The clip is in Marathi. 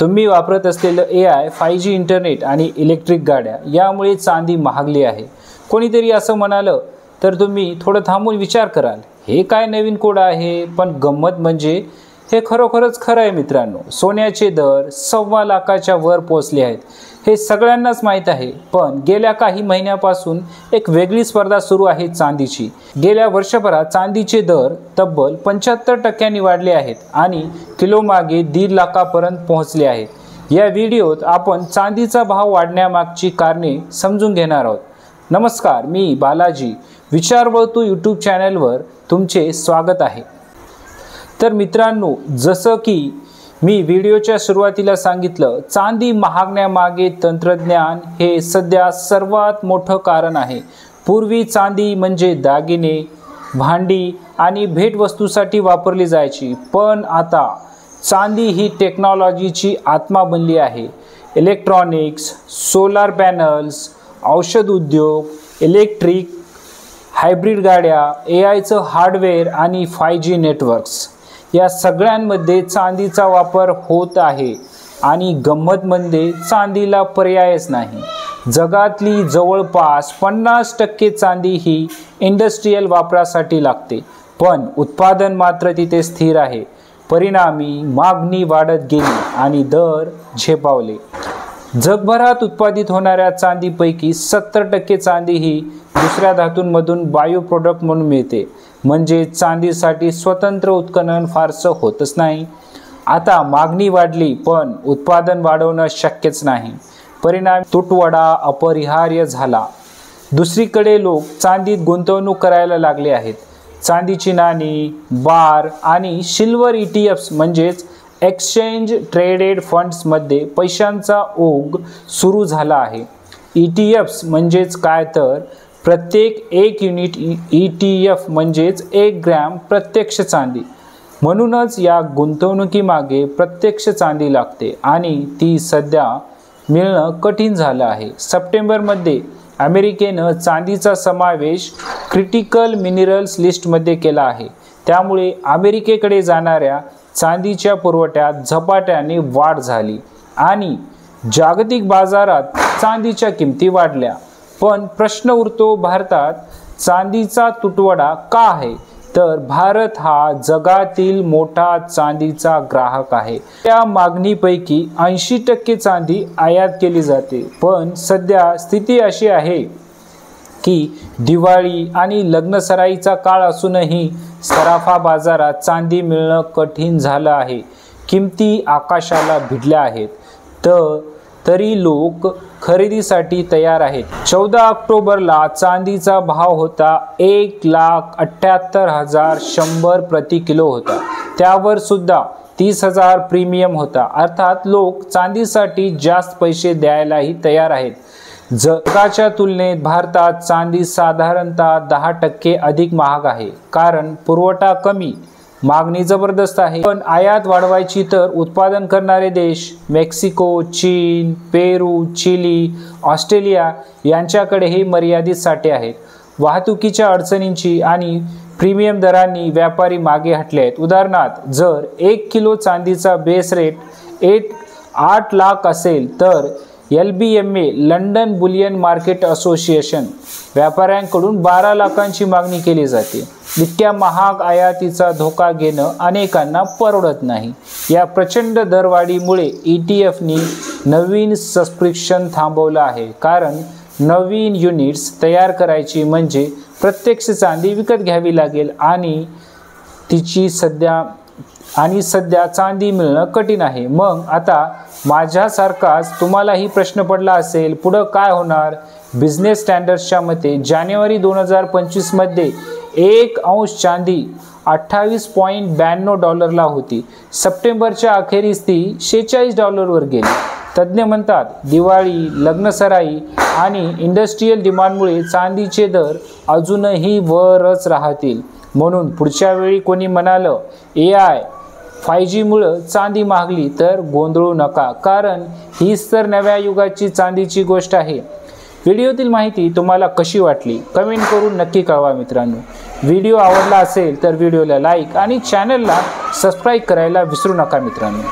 तुम्ही वापरत असलेलं AI, 5G इंटरनेट आणि इलेक्ट्रिक गाड्या यामुळे चांदी महागली आहे. कोणीतरी असं म्हणालं तर तुम्ही थोडं थांबून विचार कराल, हे काय नवीन कोड आहे. पण गंमत म्हणजे हे खरोखरच खरं आहे मित्रांनो. सोन्याचे दर 1.25 लाखाच्या वर पोहोचले आहेत, हे सगळ्यांनाच माहीत आहे. पण गेल्या काही महिन्यापासून एक वेगळी स्पर्धा सुरू आहे चांदीची. गेल्या वर्षभरात चांदीचे दर तब्बल 75% वाढले आहेत आणि किलोमागे 1.5 लाखापर्यंत पोहोचले आहेत. या व्हिडिओत आपण चांदीचा भाव वाढण्यामागची कारणे समजून घेणार आहोत. नमस्कार, मी बालाजी. विचारवस्तू यूट्यूब चॅनलवर तुमचे स्वागत आहे. तर मित्रांनो, जसं की मी व्हिडिओच्या सुरुवातीला सांगितलं, चांदी महागण्यामागे तंत्रज्ञान हे सध्या सर्वात मोठं कारण आहे. पूर्वी चांदी म्हणजे दागिने, भांडी आणि भेटवस्तूसाठी वापरली जायची, पण आता चांदी ही टेक्नॉलॉजीची आत्मा बनली आहे. इलेक्ट्रॉनिक्स, सोलार पॅनल्स, औषध उद्योग, इलेक्ट्रिक हायब्रिड गाड्या, AIचं हार्डवेअर आणि 5G नेटवर्क्स या सगळ्यांमध्ये चांदीचा वापर होत आहे. आणि गंमत म्हणजे चांदीला पर्यायच नाही. जगातली जवळपास 50% चांदी ही इंडस्ट्रीयल वापरासाठी लागते, पण उत्पादन मात्र तिथे स्थिर आहे. परिणामी मागणी वाढत गेली आणि दर झेपावले. जगभरात उत्पादित होणाऱ्या चांदीपैकी 70% चांदी ही दुसऱ्या धातूंमधून बायो प्रोडक्ट म्हणून मिळते. म्हणजे चांदीसाठी स्वतंत्र उत्खनन फारसं होतच नाही. आता मागणी वाढली, पण उत्पादन वाढवणं शक्यच नाही. परिणामी तुटवडा अपरिहार्य झाला. दुसरीकडे लोक चांदीत गुंतवणूक करायला लागले आहेत. चांदीची नाणी, बार आणि सिल्वर ETFs म्हणजेच एक्सचेंज ट्रेडेड फंड्समध्ये पैशांचा ओघ सुरू झाला आहे. ETFs म्हणजेच काय तर प्रत्येक 1 युनिट ETF म्हणजेच 1 ग्रॅम प्रत्यक्ष चांदी. म्हणूनच या गुंतवणुकीमागे प्रत्यक्ष चांदी लागते आणि ती सध्या मिळणं कठीण झालं आहे. सप्टेंबरमध्ये अमेरिकेनं चांदीचा समावेश क्रिटिकल मिनरल्स लिस्टमध्ये केला आहे. त्यामुळे अमेरिकेकडे जाणाऱ्या चांदीच्या पुरवठ्यात झपाट्याने वाढ झाली आणि जागतिक बाजारात चांदीच्या किमती वाढल्या. पण प्रश्न उरतो, भारतात चांदीचा तुटवडा का आहे? तर भारत हा जगातील मोठा चांदीचा ग्राहक आहे. त्या मागणीपैकी 80% चांदी आयात केली जाते. पण सध्या स्थिती अशी आहे की दिवाळी आणि लग्नसराईचा काळ असूनही सराफा बाजारात चांदी मिळणं कठीण झालं आहे. किमती आकाशाला भिडल्या आहेत, तरी लोक खरेदीसाठी तयार आहेत. 14 ऑक्टोबरला चांदीचा भाव होता 1,78,100 प्रति किलो होता. त्यावर सुद्धा 30,000 प्रीमियम होता. अर्थात लोक चांदीसाठी जास्त पैसे द्यायलाही तयार आहेत. जगाच्या तुलनेत भारतात चांदी साधारणतः 10% अधिक महाग आहे, कारण पुरवठा कमी, मागणी जबरदस्त आहे. पण आयात वाढवायची तर उत्पादन करणारे देश मेक्सिको, चीन, पेरू, चिली, ऑस्ट्रेलिया यांच्याकडेही मर्यादित साठे आहेत. वाहतुकीच्या अडचणींची आणि प्रीमियम दरांनी व्यापारी मागे हटले आहेत. उदाहरणार्थ, जर 1 किलो चांदीचा बेस रेट 8 लाख असेल तर LBMA London Boolean market association व्यापाऱ्यांकडून 12 लाखांची मागणी केली जाते. इतक्या महाग आयातीचा धोका घेणं अनेकांना परवडत नाही. या प्रचंड दरवाढीमुळे ETFनी नवीन सबस्क्रिप्शन थांबवलं आहे, कारण नवीन युनिट्स तयार करायची म्हणजे प्रत्यक्ष चांदी विकत घ्यावी लागेल आणि सध्या चांदी मिळणं कठीण आहे. मग आता माझ्यासारखाच तुम्हालाही प्रश्न पडला असेल, पुढं काय होणार? बिझनेस स्टँडर्ड्सच्या मते जानेवारी 2025 मध्ये 1 औंस चांदी $28.92 होती. सप्टेंबरच्या अखेरीस ती $46 गेली. तज्ज्ञ म्हणतात, दिवाळी, लग्नसराई आणि इंडस्ट्रीयल डिमांडमुळे चांदीचे दर अजूनही वरच राहतील. म्हणून पुढच्या वेळी कोणी म्हणालं AI 5G मुळे चांदी महागली तर गोंधळू नका, कारण हीच तर नव्या युगाची चांदीची गोष्ट आहे. व्हिडिओतील माहिती तुम्हाला कशी वाटली कमेंट करून नक्की कळवा मित्रांनो. व्हिडिओ आवडला असेल तर व्हिडिओला लाईक आणि चॅनलला सबस्क्राईब करायला विसरू नका मित्रांनो.